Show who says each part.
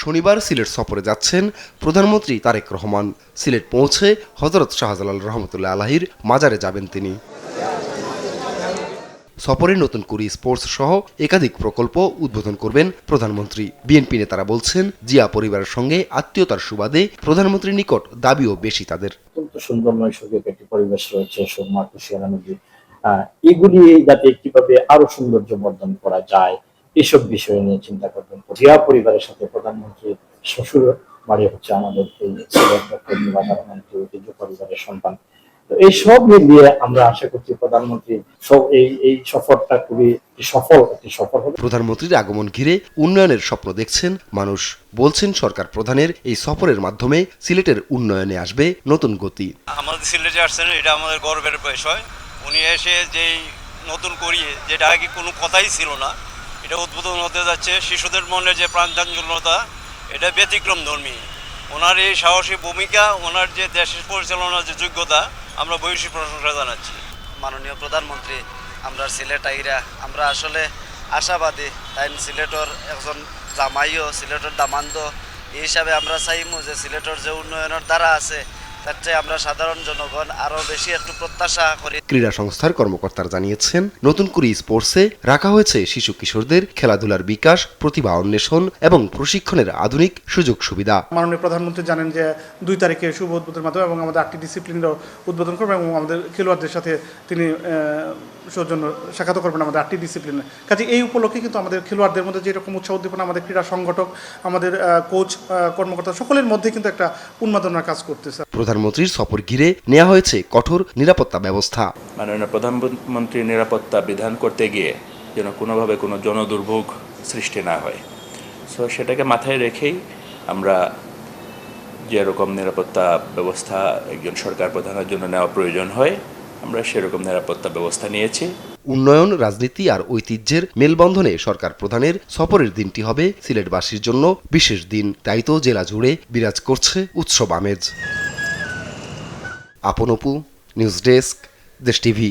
Speaker 1: শনিবার সিলেট সফরে যাচ্ছেন প্রধানমন্ত্রী তারেক রহমান। সিলেট পৌঁছে হযরত শাহজালাল রহমতুল্লাহ আলাহির মাজারে যাবেন তিনি। সফরে নতুন কুড়ি স্পোর্টস সহ একাধিক প্রকল্প উদ্বোধন করবেন প্রধানমন্ত্রী। বিএনপি নেতারা বলছেন, জিয়া পরিবারের সঙ্গে আত্মীয়তার সুবাদে প্রধানমন্ত্রীর নিকট দাবিও বেশি তাদের।
Speaker 2: অত্যন্ত সুন্দর নৈসর্গিক একটি পরিবেশ রয়েছে, সুরমা কুশিয়ারা নদী, এগুলি যাতে কিভাবে আরো সৌন্দর্য বর্ধন করা যায় এসব বিষয় নিয়ে চিন্তা করবেন। জিয়া পরিবারের সাথে প্রধানমন্ত্রীর শ্বশুর বাড়ি হচ্ছে আমাদের এই সিলেট ডক্টর নিবারণমন্ত্রী ঐতিহ্য পরিবারের সন্তান। তো এই সব মিলিয়ে আমরা আশা করছি প্রধানমন্ত্রী এই সফরটা খুবই সফল হবে।
Speaker 1: প্রধানমন্ত্রীর আগমন ঘিরে উন্নয়নের স্বপ্ন দেখছেন মানুষ। বলছেন, সরকার প্রধানের এই সফরের মাধ্যমে সিলেটের উন্নয়নে আসবে নতুন গতি।
Speaker 3: আমাদের সিলেটে আসছেন, এটা আমাদের গর্বের বিষয়। উনি এসে যেই নতুন করিয়ে, যেটা আগে কোনো কথাই ছিল না, এটা উদ্বোধন হতে যাচ্ছে। শিশুদের মনে যে প্রাণচাঞ্চল্যতা, এটা ব্যতিক্রম ধর্মী। ওনার এই সাহসী ভূমিকা, ওনার যে দেশের পরিচালনার যে যোগ্যতা, আমরা ভূয়সী প্রশংসা জানাচ্ছি।
Speaker 4: মাননীয় প্রধানমন্ত্রী আমরা সিলেট আইরা আমরা আসলে আশাবাদী। তাই সিলেটর একজন জামাইও সিলেটর দামান্দ এই হিসাবে আমরা চাইমু যে সিলেটর যে উন্নয়নের দ্বারা আছে তার চেয়ে আমরা সাধারণ জনগণ আরো বেশি একটু প্রত্যাশা করি।
Speaker 1: ক্রীড়া সংস্থার কর্মকর্তারা জানিয়েছেন, নতুন কুড়ি স্পোর্টসে রাখা হয়েছে শিশু কিশোরদের খেলাধুলার বিকাশ, প্রতিভা অন্বেষণ এবং প্রশিক্ষণের আধুনিক সুযোগ সুবিধা।
Speaker 5: মাননীয় প্রধানমন্ত্রী জানেন যে 2 তারিখে শুভ উদ্বোধনের মাধ্যমে এবং আমাদের 8টি ডিসিপ্লিনও উদ্বোধন করবেন এবং আমাদের খেলোয়াড়দের সাথে তিনি সৌজন্য সাক্ষাৎ করবেন আমাদের 8টি ডিসিপ্লিনে। কাজে এই উপলক্ষে কিন্তু আমাদের খেলোয়াড়দের মধ্যে যেরকম উৎসাহ উদ্দীপনা, আমাদের ক্রীড়া সংগঠক, আমাদের কোচ, কর্মকর্তা সকলের মধ্যে কিন্তু একটা উন্মাদনার কাজ করতেছে।
Speaker 1: প্রধানমন্ত্রীর সফর ঘিরে নেওয়া হয়েছে কঠোর নিরাপত্তা ব্যবস্থা।
Speaker 6: মাননীয় প্রধানমন্ত্রীর নিরাপত্তা বিধান করতে গিয়ে যেন কোনোভাবে কোনো জনদুর্ভোগ সৃষ্টি না হয়, সো সেটাকে মাথায় রেখেই আমরা যেরকম নিরাপত্তা ব্যবস্থা একজন সরকার প্রধানের জন্য নেওয়া প্রয়োজন হয়, আমরা সেরকম নিরাপত্তা ব্যবস্থা নিয়েছি।
Speaker 1: উন্নয়ন, রাজনীতি আর ঐতিহ্যের মেলবন্ধনে সরকার প্রধানের সফরের দিনটি হবে সিলেটবাসীর জন্য বিশেষ দিন। তাই তো জেলা জুড়ে বিরাজ করছে উৎসব আমেজ। আপন অপু, নিউজ ডেস্ক, দেশ টিভি।